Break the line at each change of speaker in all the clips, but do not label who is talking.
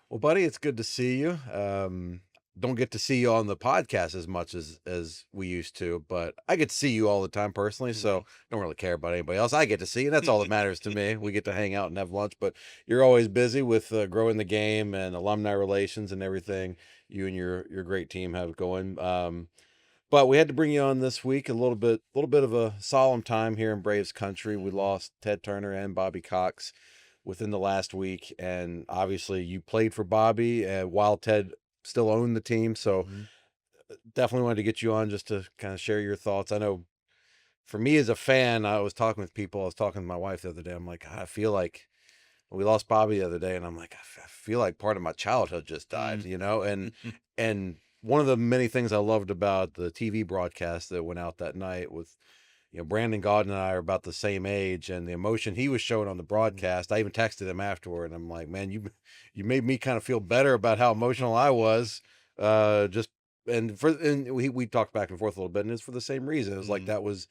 Well, buddy, it's good to see you. Don't get to see you on the podcast as much as we used to, but I get to see you all the time personally,
Mhm.
so don't really care about anybody else. I get to see you, and that's all that matters to me. We get to hang out and have lunch, but you're always busy with growing the game and alumni relations and everything you and your great team have going. But we had to bring you on this week. A little bit of a solemn time here in Braves country. We
Mhm.
lost Ted Turner and Bobby Cox within the last week, and obviously you played for Bobby while Ted still owned the team. So
Mhm.
definitely wanted to get you on just to kind of share your thoughts. I know for me as a fan, I was talking with people. I was talking to my wife the other day. I'm like, "God, I feel like we lost Bobby the other day, and I'm like, I feel like part of my childhood just died,
Mm.
you know?" And one of the many things I loved about the TV broadcast that went out that night with, Brandon Gaudin and I are about the same age, and the emotion he was showing on the
Mhm.
broadcast, I even texted him afterward, and I'm like, "Man, you made me kind of feel better about how emotional I was." Just and we talked back and forth a little bit, and it's for the same reason. It was like
Mhm.
that was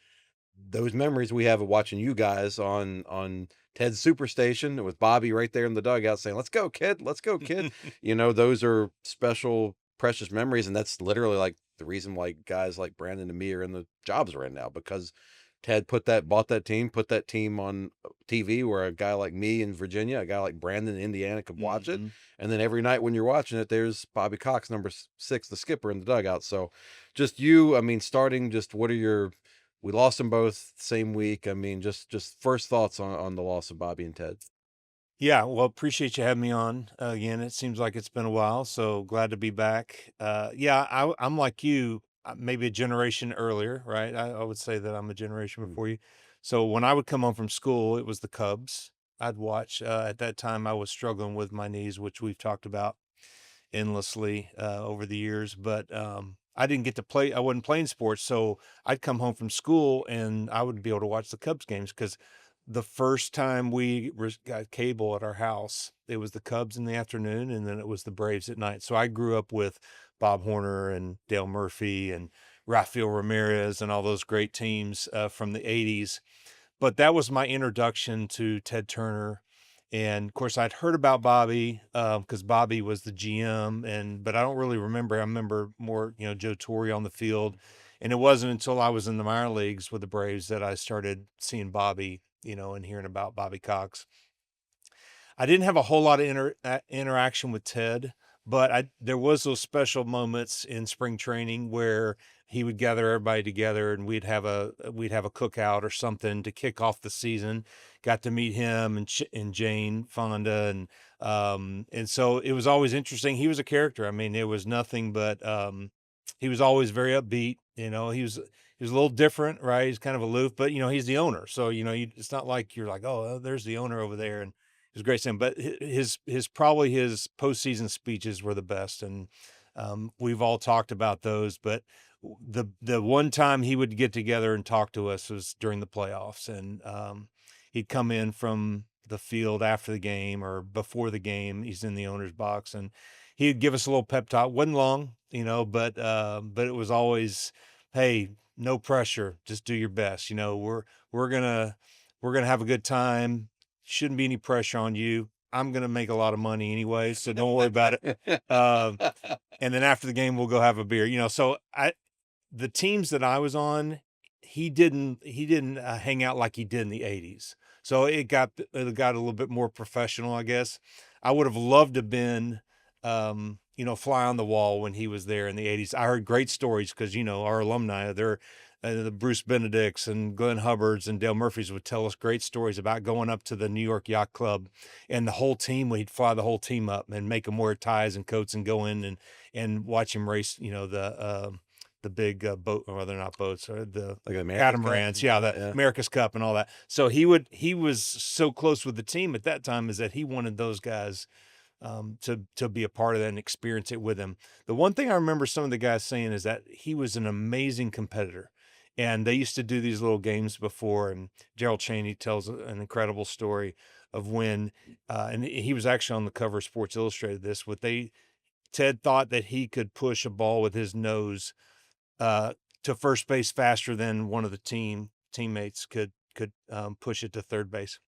those memories we have of watching you guys on Ted's Superstation with Bobby right there in the dugout saying, "Let's go, kid. Let's go, kid." Those are special, precious memories, and that's literally like the reason why guys like Brandon and me are in the jobs right now because Ted bought that team, put that team on TV where a guy like me in Virginia, a guy like Brandon in Indiana could watch it.
Mhm.
And then every night when you're watching it, there's Bobby Cox, number six, the skipper in the dugout. So just you, I mean, starting just what are your we lost them both same week. I mean, just first thoughts on the loss of Bobby and Ted.
Yeah, well, appreciate you having me on again. It seems like it's been a while, so glad to be back. Yeah, I'm like you, maybe a generation earlier, right? I would say that I'm a generation
Mm.
before you. So when I would come home from school, it was the Cubs. I'd watch. At that time, I was struggling with my knees, which we've talked about endlessly over the years. But I didn't get to play. I wasn't playing sports, so I'd come home from school and I would be able to watch the Cubs games because the first time got cable at our house, it was the Cubs in the afternoon, and then it was the Braves at night. So I grew up with Bob Horner and Dale Murphy and Rafael Ramirez and all those great teams from the '80s, but that was my introduction to Ted Turner. And of course, I'd heard about Bobby because Bobby was the GM, but I don't really remember. I remember more, Joe Torre on the field. And it wasn't until I was in the minor leagues with the Braves that I started seeing Bobby, and hearing about Bobby Cox. I didn't have a whole lot of interaction with Ted, but there was those special moments in spring training where he would gather everybody together and we'd have a cookout or something to kick off the season. Got to meet him and Jane Fonda and so it was always interesting. He was a character. I mean, it was nothing but he was always very upbeat. He was a little different, right? He's kind of aloof, but he's the owner, so it's not like you're like, oh, there's the owner over there, and it was great seeing him, but his postseason speeches were the best, and, we've all talked about those, but the one time he would get together and talk to us was during the playoffs, and, he'd come in from the field after the game or before the game, he's in the owner's box, and he'd give us a little pep talk. Wasn't long, but it was always, "Hey, no pressure, just do your best, we're gonna we're gonna have a good time, shouldn't be any pressure on you. I'm gonna make a lot of money anyway, so don't worry about it. Um, and then after the game, we'll go have a beer. So the teams that I was on, he didn't hang out like he did in the '80s. So it got a little bit more professional, I guess. I would have loved to have been, fly on the wall when he was there in the '80s. I heard great stories because our alumni, they're the Bruce Benedicts and Glenn Hubbards and Dale Murphys would tell us great stories about going up to the New York Yacht Club, and the whole team, we'd fly the whole team up and make them wear ties and coats and go in and watch him race, the big boat, or they're not boats, or the
Like America's Cup
catamarans,
and
yeah,
stuff.
the
Yeah.
America's Cup and all that. So he was so close with the team at that time is that he wanted those guys to be a part of that and experience it with him. The one thing I remember some of the guys saying is that he was an amazing competitor. And they used to do these little games before, and Gerald Chaney tells an incredible story of when, and he was actually on the cover of Sports Illustrated. Ted thought that he could push a ball with his nose uh, to first base faster than one of the teammates could push it to third base.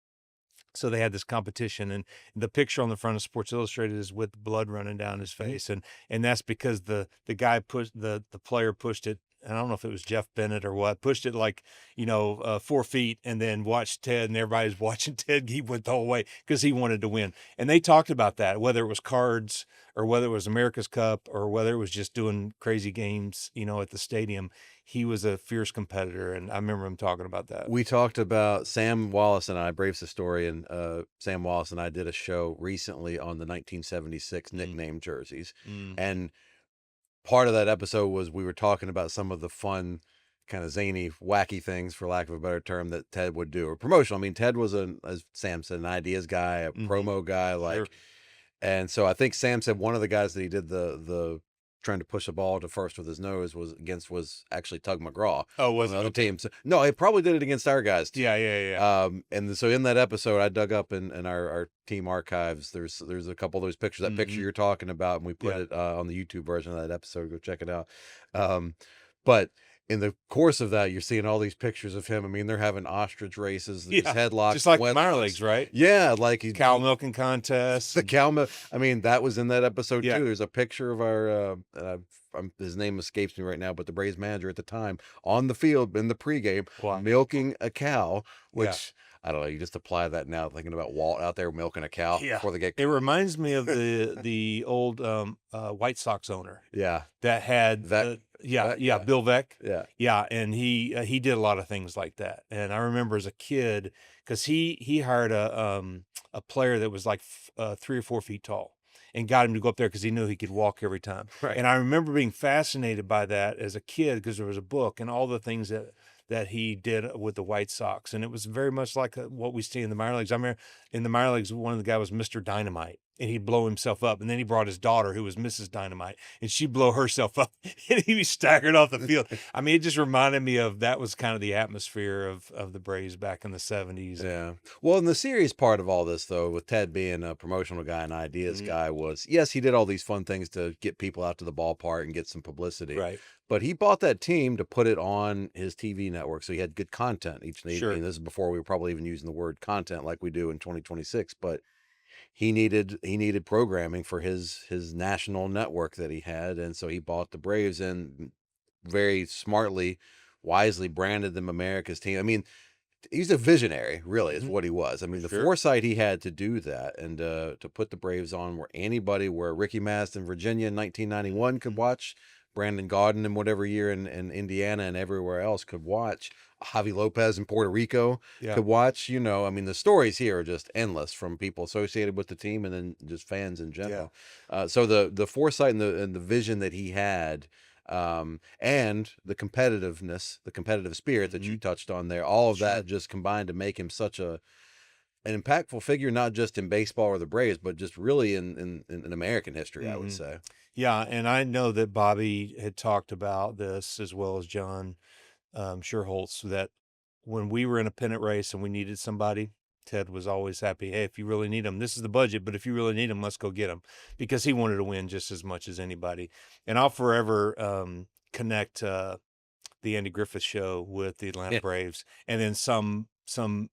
So they had this competition, and the picture on the front of Sports Illustrated is with blood running down his
Mhm.
face, and that's because the guy pushed the player pushed it. And I don't know if it was Jeff Bennett or what, pushed it like, 4 feet, and then watched Ted, and everybody's watching Ted. He went the whole way because he wanted to win. And they talked about that, whether it was cards or whether it was America's Cup or whether it was just doing crazy games, at the stadium. He was a fierce competitor, and I remember him talking about that.
We talked about Sam Wallace and I, Braves historian, Sam Wallace and I did a show recently on the 1976
Mm,
nickname jerseys.
mm.
And part of that episode was we were talking about some of the fun, kind of zany, wacky things, for lack of a better term, that Ted would do, or promotional. I mean, Ted was, as Sam said, an ideas guy, a
Mhm.
promo guy,
Sure.
and so I think Sam said one of the guys that he did the trying to push a ball to first with his nose was actually Tug McGraw
Oh,
on
was
the
it?
other
Okay.
team. So, no, he probably did it against our guys too.
Yeah, yeah, yeah.
And so in that episode, I dug up in our team archives. There's a couple of those pictures. That picture
Mhm.
you're talking about, and we put
Yeah.
it on the YouTube version of that episode. Go check it out. Um, but in the course of that, you're seeing all these pictures of him. I mean, they're having ostrich races, there's
Yeah.
headlocks,
Just like the minor
wedlocks.
leagues, right?
Yeah, like he
Cow milking contests
the
and
cow milk. I mean, that was in that episode
yeah.
too. There's a picture of our his name escapes me right now, but the Braves manager at the time on the field in the pregame
Wow.
milking a cow,
Yeah.
which I don't know. You just apply that now, thinking about Walt out there milking a cow
Yeah.
before they get.
It reminds me of the old, White Sox owner
Yeah,
that had,
that
yeah,
that
yeah,
guy.
Bill Veeck.
Yeah,
Yeah, and he did a lot of things like that. And I remember as a kid, because he hired a player that was like 3 or 4 feet tall and got him to go up there because he knew he could walk every time.
right.
And I remember being fascinated by that as a kid because there was a book and all the things that he did with the White Sox. And it was very much like what we see in the minor leagues. I remember in the minor leagues, one of the guys was Mr. Dynamite. And he'd blow himself up. And then he brought his daughter, who was Mrs. Dynamite, and she'd blow herself up. And he'd be staggered off the field. I mean, it just reminded me of that was kind of the atmosphere of the Braves back in the 70s.
Yeah. Well, in the serious part of all this, though, with Ted being a promotional guy and ideas
Mhm.
guy, was yes, he did all these fun things to get people out to the ballpark and get some publicity.
Right.
But he bought that team to put it on his TV network, so he had good content each day.
Sure.
And this is before we were probably even using the word content like we do in 2026. But he needed programming for his national network that he had, and so he bought the Braves and very smartly, wisely branded them America's team. I mean, he's a visionary, really, is
Mhm.
what he was. I mean, the
Sure.
foresight he had to do that and to put the Braves on where Ricky Mast in Virginia in 1991 could
Mhm.
watch, Brandon Gaudin in whatever year in Indiana and everywhere else could watch, Javi Lopez in Puerto Rico
Yeah.
could watch. I mean, the stories here are just endless from people associated with the team and then just fans in
Yeah.
general. So the foresight and the vision that he had, and the competitiveness, the competitive spirit that you
Mhm.
touched on there, all of
Sure.
that just combined to make him such an impactful figure, not just in baseball or the Braves, but just really in American history, I would
Mhm.
say.
Yeah, and I know that Bobby had talked about this as well as John Sherholtz, that when we were in a pennant race and we needed somebody, Ted was always happy. Hey, if you really need them, this is the budget, but if you really need them, let's go get them because he wanted to win just as much as anybody. And I'll forever connect the Andy Griffith Show with the Atlanta
Yeah.
Braves, and then some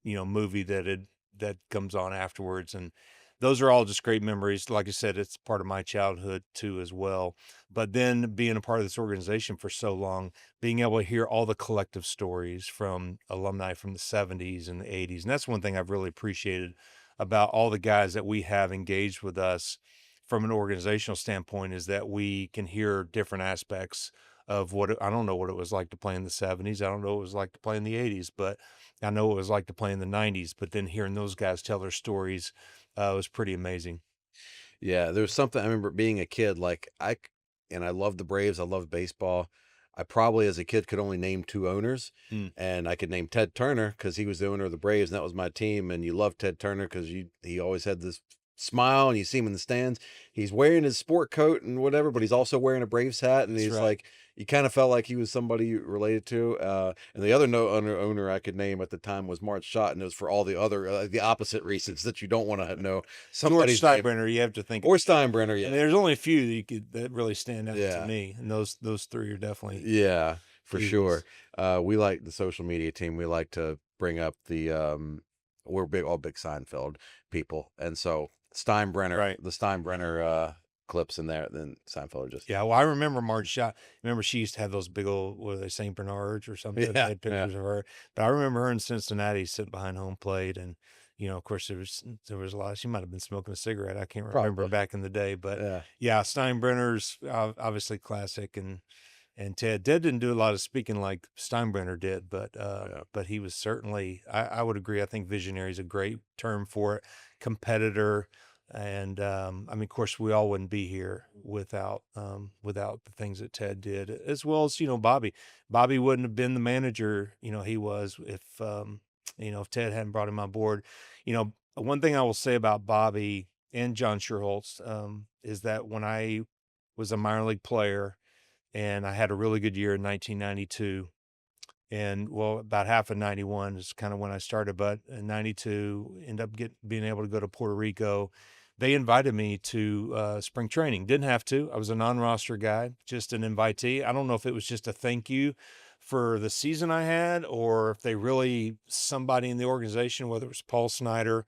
movie that comes on afterwards, and those are all just great memories. Like I said, it's part of my childhood too as well. But then being a part of this organization for so long, being able to hear all the collective stories from alumni from the 70s and the 80s, and that's one thing I've really appreciated about all the guys that we have engaged with us from an organizational standpoint is that we can hear different aspects of I don't know what it was like to play in the 70s. I don't know what it was like to play in the 80s, but I know what it was like to play in the 90s. But then hearing those guys tell their stories was pretty amazing.
Yeah, there was something I remember being a kid, and I loved the Braves, I loved baseball. I probably as a kid could only name two owners,
Mm.
and I could name Ted Turner because he was the owner of the Braves, and that was my team. And you love Ted Turner because he always had this smile, and you see him in the stands. He's wearing his sport coat and whatever, but he's also wearing a Braves hat, and
That's
he's
right.
like you kind of felt like he was somebody you related to. And the other no owner I could name at the time was Mark Schott, and it was for all the other the opposite reasons that you don't want to know
George
somebody's name.
Steinbrenner, you have to think.
Or Steinbrenner,
I mean,
yeah.
there's only a few that really stand out to
Yeah.
me, and those three are definitely
Yeah, for sure.
heroes.
We like the social media team. We like to bring up we're all big Seinfeld people, and so Steinbrenner,
Right.
the Steinbrenner clips in there, then Seinfeld are just
Yeah, well, I remember Marge Shot. Remember she used to have those big old, what are they, St. Bernards or something? They
yeah,
had
yeah,
pictures of her. But I remember her in Cincinnati sitting behind home plate, and of course there was a lot. She might have been smoking a cigarette. I can't remember
probably,
back in the day, but
yeah,
yeah, Steinbrenner's obviously classic, and Ted didn't do a lot of speaking like Steinbrenner did,
yeah.
but he was certainly, I would agree. I think visionary is a great term for it. Competitor, and I mean, of course, we all wouldn't be here without the things that Ted did, as well as Bobby. Bobby wouldn't have been the manager he was if Ted hadn't brought him on board. One thing I will say about Bobby and John Schuerholz is that when I was a minor league player and I had a really good year in 1992. And well, about half of 91 is kind of when I started, but in 92, end up being able to go to Puerto Rico. They invited me to spring training. Didn't have to. I was a non-roster guy, just an invitee. I don't know if it was just a thank you for the season I had, or if they really, somebody in the organization, whether it was Paul Snyder,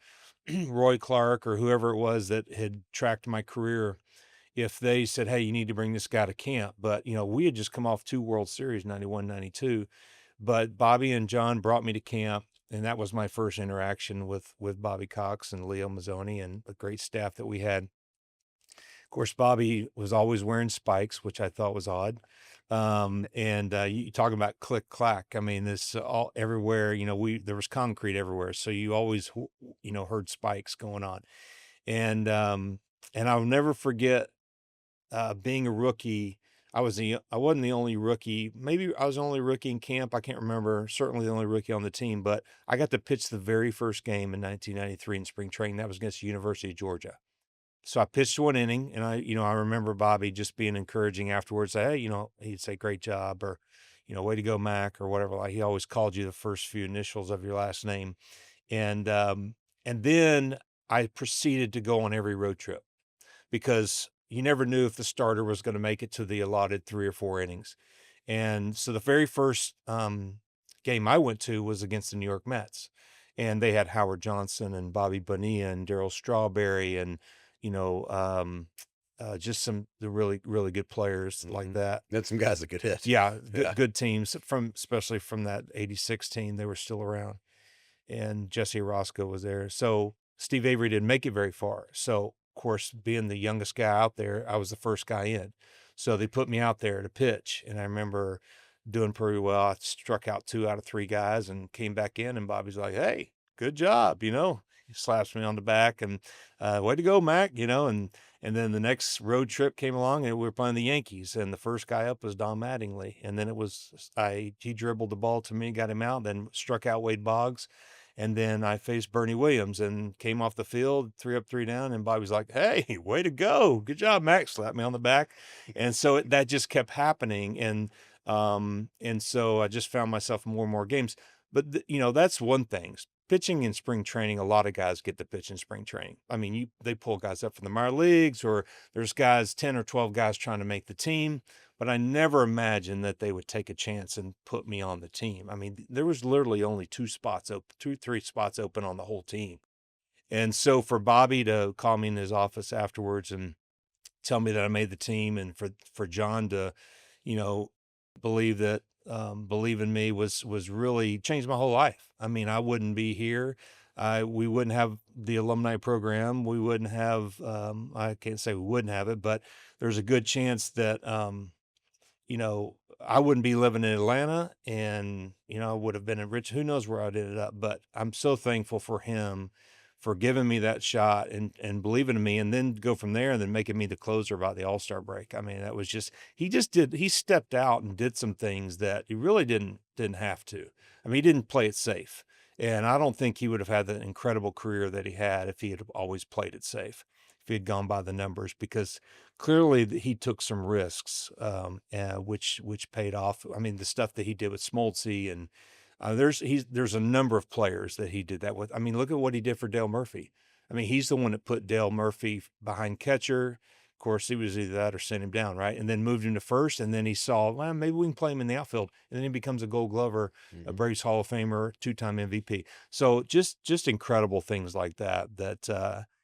Roy Clark, or whoever it was that had tracked my career, if they said, hey, you need to bring this guy to camp. But, we had just come off 2 World Series, 91, 92. But Bobby and John brought me to camp, and that was my first interaction with Bobby Cox and Leo Mazzoni and the great staff that we had. Of course, Bobby was always wearing spikes, which I thought was odd. And you talking about click clack. I mean, this all everywhere. There was concrete everywhere, so you always heard spikes going on. And I'll never forget being a rookie. I wasn't the only rookie. Maybe I was the only rookie in camp. I can't remember. Certainly the only rookie on the team. But I got to pitch the very first game in 1993 in spring training. That was against the University of Georgia. So I pitched 1 inning, and I remember Bobby just being encouraging afterwards. Say, hey, he'd say, "Great job," or, "Way to go, Mac," or whatever. Like he always called you the first few initials of your last name, and then I proceeded to go on every road trip because you never knew if the starter was going to make it to the allotted 3 or 4 innings. And so the very first game I went to was against the New York Mets. And they had Howard Johnson and Bobby Bonilla and Darryl Strawberry and, just some the really, really good players like that.
That's some guys that could hit.
Yeah,
Yeah.
good teams especially from that 86 team. They were still around. And Jesse Roscoe was there. So Steve Avery didn't make it very far. So, of course, being the youngest guy out there, I was the first guy in. So they put me out there to pitch. And I remember doing pretty well. I struck out 2 out of 3 guys and came back in. And Bobby's like, hey, good job. He slaps me on the back and way to go, Mac, and then the next road trip came along and we were playing the Yankees. And the first guy up was Don Mattingly. And then he dribbled the ball to me, got him out, then struck out Wade Boggs. And then I faced Bernie Williams and came off the field, 3 up, 3 down. And Bobby's like, hey, way to go. Good job, Max. Slapped me on the back. And so that just kept happening. And so I just found myself in more and more games. But, that's one thing. Pitching in spring training, a lot of guys get to pitch in spring training. I mean, they pull guys up from the minor leagues, or there's 10 or 12 guys trying to make the team. But I never imagined that they would take a chance and put me on the team. I mean, there was literally only 2 spots open, 2, 3 spots open on the whole team. And so for Bobby to call me in his office afterwards and tell me that I made the team, and for John to, you know, believe in me was really changed my whole life. I mean, I wouldn't be here. We wouldn't have the alumni program. We wouldn't have, I can't say we wouldn't have it, but there's a good chance that, I wouldn't be living in Atlanta, and, I would have been in who knows where I'd ended up. But I'm so thankful for him for giving me that shot and believing in me, and then go from there and then making me the closer about the All-Star break. I mean, that was he stepped out and did some things that he really didn't have to. I mean, he didn't play it safe. And I don't think he would have had the incredible career that he had if he had always played it safe, if he had gone by the numbers, because clearly he took some risks, which paid off. I mean, the stuff that he did with Smoltz, and there's a number of players that he did that with. I mean, look at what he did for Dale Murphy. I mean, he's the one that put Dale Murphy behind catcher, course, he was either that or sent him down, right? And then moved him to first, and then he saw, well, maybe we can play him in the outfield, and then he becomes a Gold Glover, a
Mhm.
Braves Hall of Famer, two-time MVP. So just incredible things like that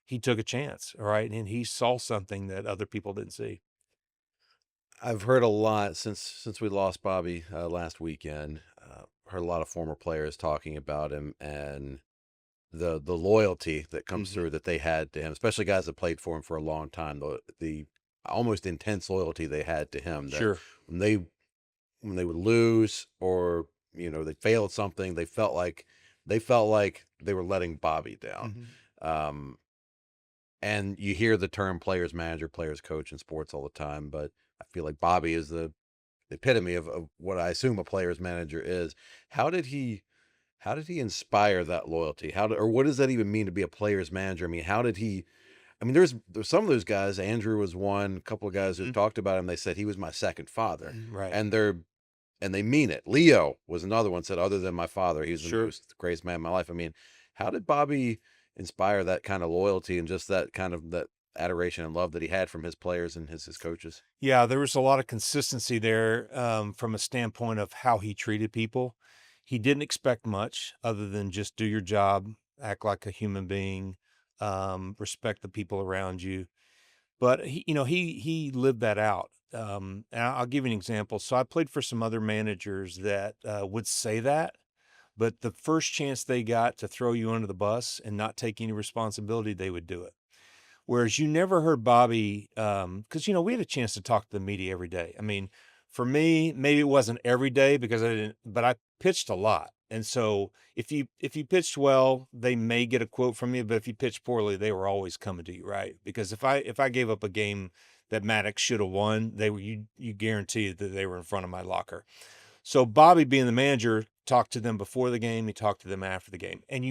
he took a chance, all right, and he saw something that other people didn't see.
I've heard a lot since we lost Bobby last weekend. Heard a lot of former players talking about him and the loyalty that comes
Mhm.
through that they had to him, especially guys that played for him for a long time. The almost intense loyalty they had to him. That
Sure.
when they when they would lose or they failed something, they felt like they were letting Bobby down.
Mhm.
Um, and you hear the term players manager, players coach in sports all the time, but I feel like Bobby is the epitome of what I assume a player's manager is. How did he how did he inspire that loyalty? Or what does that even mean to be a player's manager? I mean, how did he I mean, there's some of those guys, Andrew was one, a couple of guys who've
Mhm.
talked about him, they said he was my second father.
Right.
And they mean it. Leo was another one said other than my father, he
Sure.
was the greatest man in my life. I mean, how did Bobby inspire that kind of loyalty and just that kind of that adoration and love that he had from his players and his coaches?
Yeah, there was a lot of consistency there, from a standpoint of how he treated people. He didn't expect much other than just do your job, act like a human being, respect the people around you. But he lived that out. And I'll give you an example. So I played for some other managers that would say that, but the first chance they got to throw you under the bus and not take any responsibility, they would do it. Whereas you never heard Bobby, because we had a chance to talk to the media every day. I mean, for me, maybe it wasn't every day because I didn't, but I pitched a lot. And so if you pitched well, they may get a quote from you, but if you pitched poorly, they were always coming to you, right? Because if I gave up a game that Maddox should have won, they were you guaranteed that they were in front of my locker. So Bobby, being the manager, talked to them before the game. He talked to them after the game, and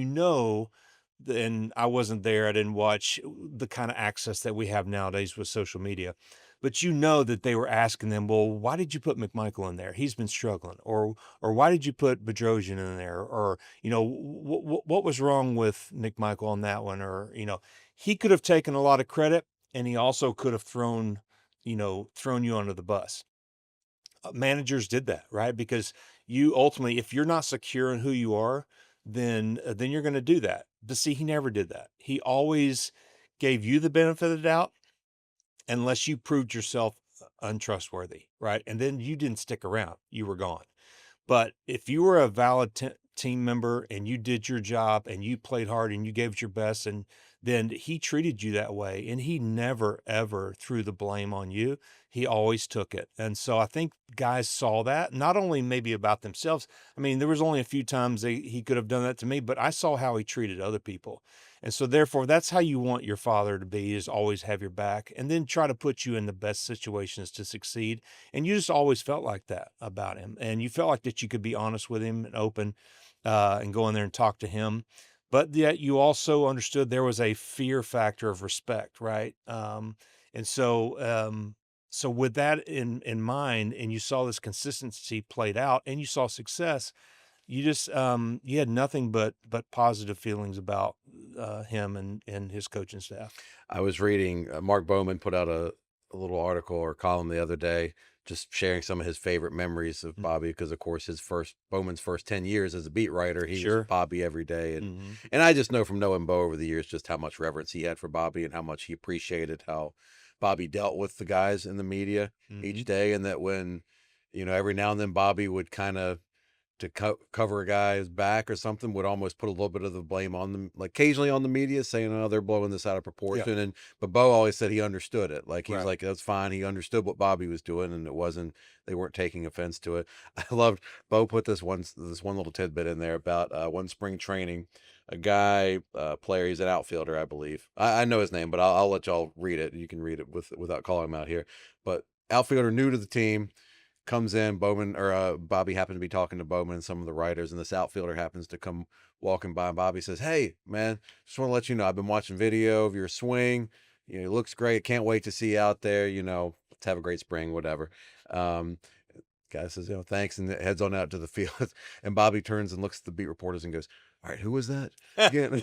and I wasn't there. I didn't watch the kind of access that we have nowadays with social media, but that they were asking them, "Well, why did you put McMichael in there? He's been struggling," or "Why did you put Bedrosian in there?" Or what was wrong with McMichael on that one? Or he could have taken a lot of credit, and he also could have thrown you under the bus. Managers did that, right? Because you ultimately, if you're not secure in who you are, then you're going to do that. But see, he never did that. He always gave you the benefit of the doubt unless you proved yourself untrustworthy, right? And then you didn't stick around. You were gone. But if you were a valid team member and you did your job and you played hard and you gave it your best, and then he treated you that way, and he never ever threw the blame on you. He always took it. And so I think guys saw that, not only maybe about themselves. I mean, there was only a few times he could have done that to me, but I saw how he treated other people. And so therefore that's how you want your father to be, is always have your back and then try to put you in the best situations to succeed. And you just always felt like that about him. And you felt like that you could be honest with him and open, and go in there and talk to him. But yet you also understood there was a fear factor of respect, right? And so with that in mind, and you saw this consistency played out, and you saw success, you had nothing but positive feelings about him and his coaching staff.
I was reading Mark Bowman put out a little article or column the other day, just sharing some of his favorite memories of
Mm.
Bobby because, of course, Bowman's first 10 years as a beat writer, he was with
Sure.
Bobby every day,
Hmm.
and I just know from knowing Bo over the years just how much reverence he had for Bobby and how much he appreciated how Bobby dealt with the guys in the media
Hmm.
each day, and that when every now and then Bobby would kind of to cover a guy's back or something, would almost put a little bit of the blame on them, like occasionally on the media, saying, "Oh, they're blowing this out of
Yeah.
proportion." But Bo always said he understood it. Like he was
Right.
like, "That's fine." He understood what Bobby was doing, and they weren't taking offense to it. I loved Bo put this one little tidbit in there about one spring training, a guy player, he's an outfielder, I believe. I know his name, but I'll let y'all read it. You can read it without calling him out here. But outfielder new to the team comes in, Bowman or Bobby happened to be talking to Bowman and some of the writers, and this outfielder happens to come walking by, and Bobby says, "Hey, man, just want to let you know I've been watching video of your swing. It looks great. Can't wait to see you out there. Let's have a great spring, whatever." Um, Guy says, "Thanks," and heads on out to the field. And Bobby turns and looks at the beat reporters and goes, all right, who was that again?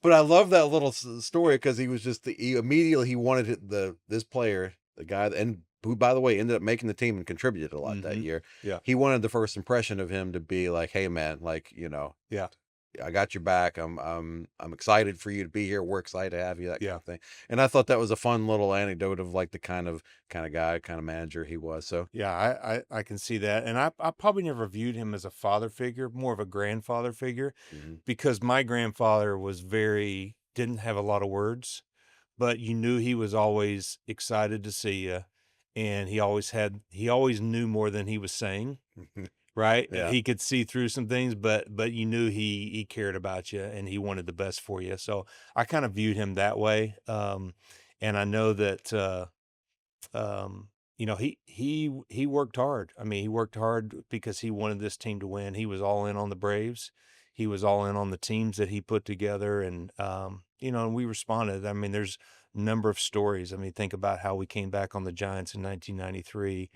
But I love that little story because he was just immediately he wanted this player, the guy, and who, by the way, ended up making the team and contributed a lot that
Mhm.
year.
Yeah.
He wanted the first impression of him to be like, "Hey, man, like,
Yeah.
I got your back. I'm excited for you to be here. We're excited to have you, that kind
Yeah.
of thing." And I thought that was a fun little anecdote of like the kind of guy, kind of manager he was. So,
Yeah, I can see that, and I probably never viewed him as a father figure, more of a grandfather figure,
mhm.
because my grandfather was very didn't have a lot of words, but you knew he was always excited to see you, and he always knew more than he was saying, right?
Yeah.
He could see through some things, but you knew he cared about you and he wanted the best for you. So I kind of viewed him that way, and I know that. Um, he worked hard. I mean, he worked hard because he wanted this team to win. He was all in on the Braves. He was all in on the teams that he put together, and and we responded. I mean, there's a number of stories. I mean, think about how we came back on the Giants in 1993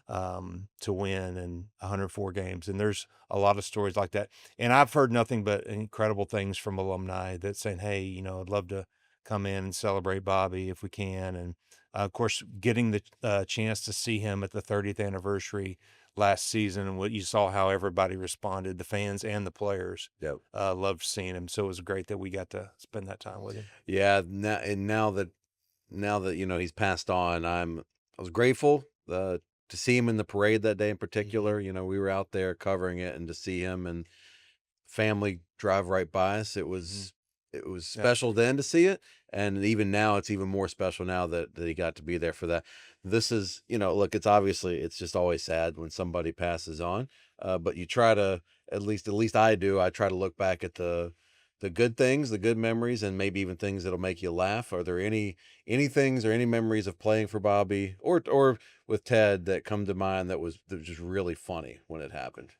Hmm.
to win in 104 games, and there's a lot of stories like that. And I've heard nothing but incredible things from alumni that saying, "Hey, I'd love to come in and celebrate Bobby if we can," and of course, getting the chance to see him at the 30th anniversary last season, and what you saw how everybody responded, the fans and the players
Yep.
loved seeing him. So it was great that we got to spend that time with him.
Yeah. Now that he's passed on, I was grateful to see him in the parade that day in
Hmm.
particular. We were out there covering it, and to see him and family drive right by us,
Hmm.
it was
Yeah.
special then to see it, and even now it's even more special now that he got to be there for that. This is, look, it's just always sad when somebody passes on, but you try to, at least I do, I try to look back at the good things, the good memories, and maybe even things that'll make you laugh. Are there any things or any memories of playing for Bobby or with Ted that come to mind that was just really funny when it happened,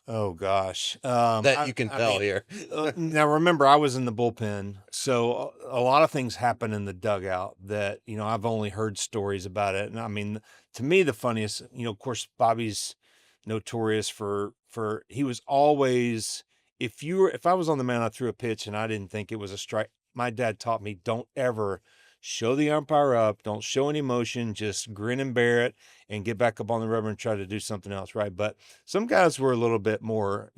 Oh gosh.
that you can
I
tell
mean,
here?
now remember, I was in the bullpen, so a lot of things happen in the dugout that I've only heard stories about it. And I mean, to me, the funniest, of course, Bobby's notorious for he was always if I was on the mound, I threw a pitch and I didn't think it was a strike. My dad taught me don't ever show the umpire up, don't show any emotion, just grin and bear it, and get back up on the rubber and try to do something else, right? But some guys were a little bit more,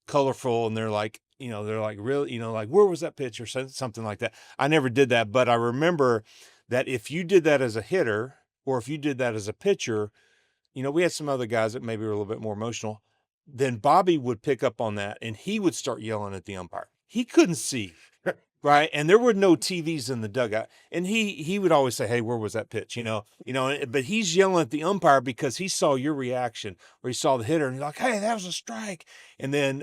colorful, and they're like, really, like, where was that pitch or something like that. I never did that, but I remember that if you did that as a hitter or if you did that as a pitcher, we had some other guys that maybe were a little bit more emotional. Then Bobby would pick up on that and he would start yelling at the umpire. He couldn't see. Right. And there were no TVs in the dugout. And he would always say, "Hey, where was that pitch?" But he's yelling at the umpire because he saw your reaction or he saw the hitter and he's like, "Hey, that was a strike." And then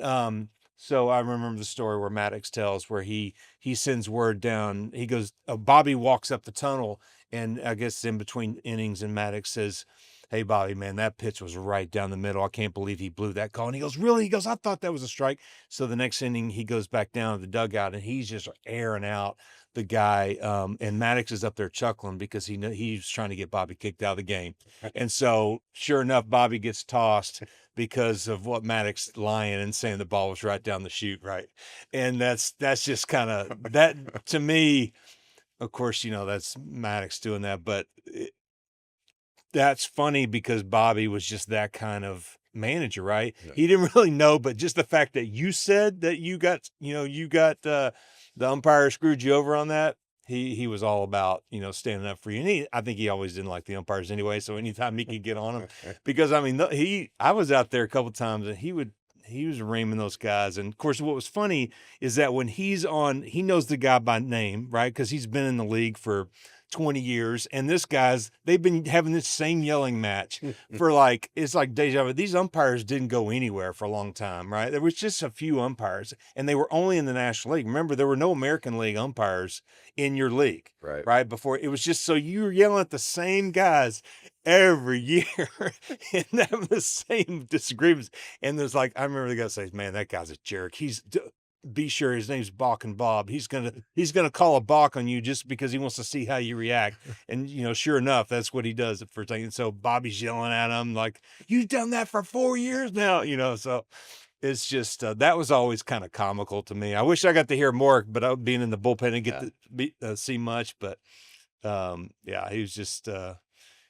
so I remember the story where Maddox tells where he sends word down. He goes, Bobby walks up the tunnel, and I guess in between innings, and Maddox says, "Hey, Bobby, man, that pitch was right down the middle. I can't believe he blew that call." And he goes, "Really?" He goes, "I thought that was a strike." So the next inning, he goes back down to the dugout and he's just airing out the guy. And Maddox is up there chuckling because he's trying to get Bobby kicked out of the game. And so, sure enough, Bobby gets tossed because of what Maddox lying and saying the ball was right down the chute, right? And that's just kind of that to me. Of course, that's Maddox doing that, but that's funny because Bobby was just that kind of manager, right?
Yeah.
He didn't really know, but just the fact that you said that the umpire screwed you over on that. He was all about, standing up for you. And I think he always didn't like the umpires anyway. So anytime he could get on them, because I mean, I was out there a couple times and he was reaming those guys. And of course, what was funny is that when he's on, he knows the guy by name, right? Because he's been in the league for 20 years, and they've been having this same yelling match for like, it's like deja vu. These umpires didn't go anywhere for a long time, right? There was just a few umpires and they were only in the National League. Remember, there were no American League umpires in your league,
Right.
right? Before, it was just, so you were yelling at the same guys every year and having the same disagreements. And there's like, I remember the guy says, "Man, that guy's a jerk. Be sure his name's Balk and Bob. He's gonna call a balk on you just because he wants to see how you react." And sure enough, that's what he does at first thing. And so Bobby's yelling at him like, "You've done that for 4 years now," So it's just that was always kind of comical to me. I wish I got to hear more, but I being in the bullpen and get
Yeah.
to see much. But yeah, he was just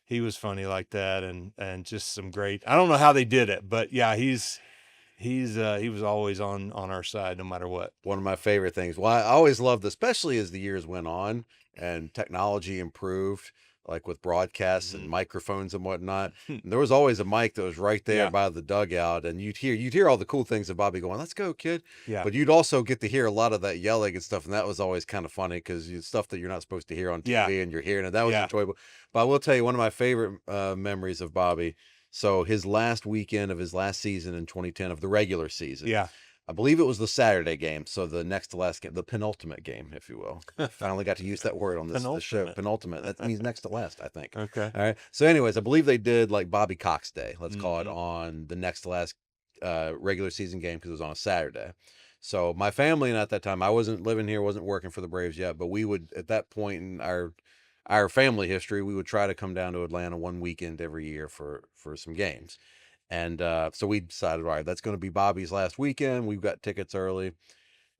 he was funny like that, and just some great. I don't know how they did it, but yeah, he was always on our side no matter what.
One of my favorite things. Well, I always loved, especially as the years went on and technology improved, like with broadcasts and microphones and whatnot. And there was always a mic that was right there
Yeah.
by the dugout, and you'd hear all the cool things of Bobby going, "Let's go, kid."
Yeah.
But you'd also get to hear a lot of that yelling and stuff, and that was always kind of funny because it's stuff that you're not supposed to hear on
Yeah.
TV, and you're hearing it. That was
Yeah.
enjoyable. But I will tell you one of my favorite memories of Bobby. So his last weekend of his last season in 2010 of the regular season.
Yeah.
I believe it was the Saturday game, so the next to last game, the penultimate game, if you will. Finally got to use that word on this show. Penultimate. That means next to last, I think.
Okay.
All right. So, anyways, I believe they did like Bobby Cox Day, let's call it, on the next to last regular season game because it was on a Saturday. So my family, and at that time, I wasn't living here, wasn't working for the Braves yet, but we would, at that point in our family history, we would try to come down to Atlanta one weekend every year for some games. And so we decided, all right, that's going to be Bobby's last weekend. We've got tickets early.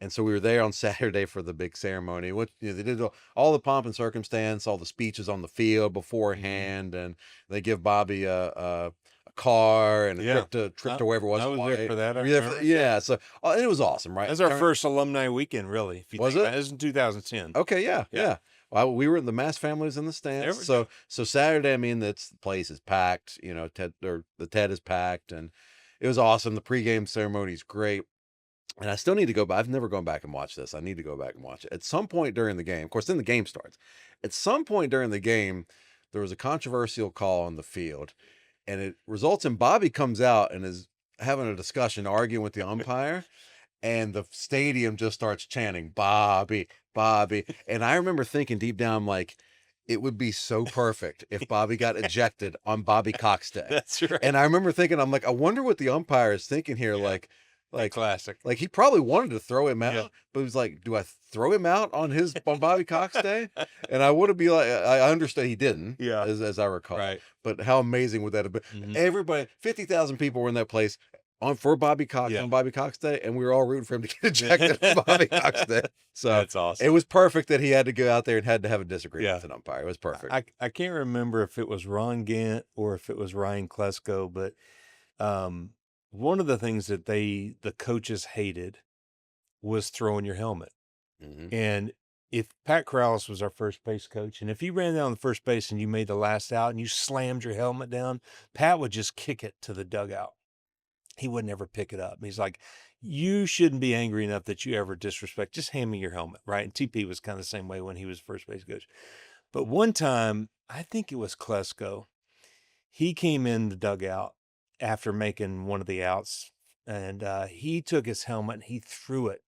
And so we were there on Saturday for the big ceremony. What they did all the pomp and circumstance, all the speeches on the field beforehand, and they give Bobby a car and a trip to wherever it was.
I was there for that.
Yeah, so it was awesome, right?
That was our first alumni weekend, really. If you
Was
think
it?
It was in 2010.
Okay, yeah. Well, we were in the Mast families in the stands. So Saturday, I mean, the place is packed. The Ted is packed, and it was awesome. The pregame ceremony is great. And I still need to go back. I've never gone back and watched this. I need to go back and watch it. At some point during the game, of course, then the game starts. At some point during the game, there was a controversial call on the field, and it results in Bobby comes out and is having a discussion, arguing with the umpire, and the stadium just starts chanting, "Bobby, Bobby." And I remember thinking deep down, I'm like, it would be so perfect if Bobby got ejected on Bobby Cox Day.
That's right.
And I remember thinking, I'm like, I wonder what the umpire is thinking here. Like
classic.
Like he probably wanted to throw him out,
Yeah.
but he was like, "Do I throw him out on Bobby Cox Day?" And I would have be like, I understand he didn't, as I recall.
Right.
But how amazing would that have been? Everybody, 50,000 people were in that place for Bobby Cox on Bobby Cox Day, and we were all rooting for him to get ejected on Bobby Cox Day. So
that's awesome.
It was perfect that he had to go out there and had to have a disagreement with an umpire. It was perfect.
I can't remember if it was Ron Gant or if it was Ryan Klesko, but one of the things that the coaches hated was throwing your helmet. And if Pat Corrales was our first base coach, and if you ran down the first base and you made the last out and you slammed your helmet down, Pat would just kick it to the dugout. He would never pick it up. He's like, you shouldn't be angry enough that you ever disrespect. Just hand me your helmet, right? And TP was kind of the same way when he was first base coach. But one time, I think it was Klesko, he came in the dugout after making one of the outs, and he took his helmet and he threw it.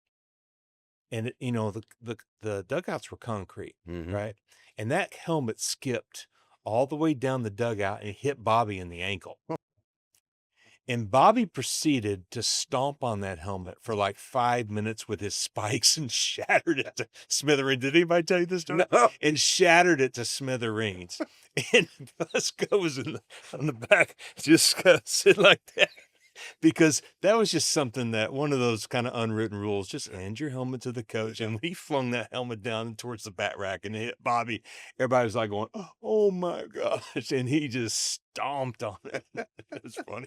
And the dugouts were concrete, right? And that helmet skipped all the way down the dugout and hit Bobby in the ankle. And Bobby proceeded to stomp on that helmet for like 5 minutes with his spikes and shattered it to smithereens. Did anybody tell you this story?
No.
And shattered it to smithereens. And Fusco was on the back, just sitting like that. Because that was just something that one of those kind of unwritten rules, just hand your helmet to the coach. And when he flung that helmet down towards the bat rack and it hit Bobby, everybody was like going, "Oh my gosh." And he just stomped on it. It was funny.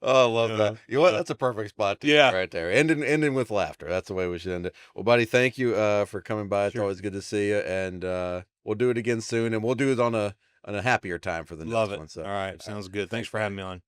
Oh, I love that. You know what? That's a perfect spot to end right there. Ending with laughter. That's the way we should end it. Well, buddy, thank you for coming by. It's always good to see you. And we'll do it again soon. And we'll do it on a happier time for the next one. So,
all right. Sounds good. Thanks for having me on.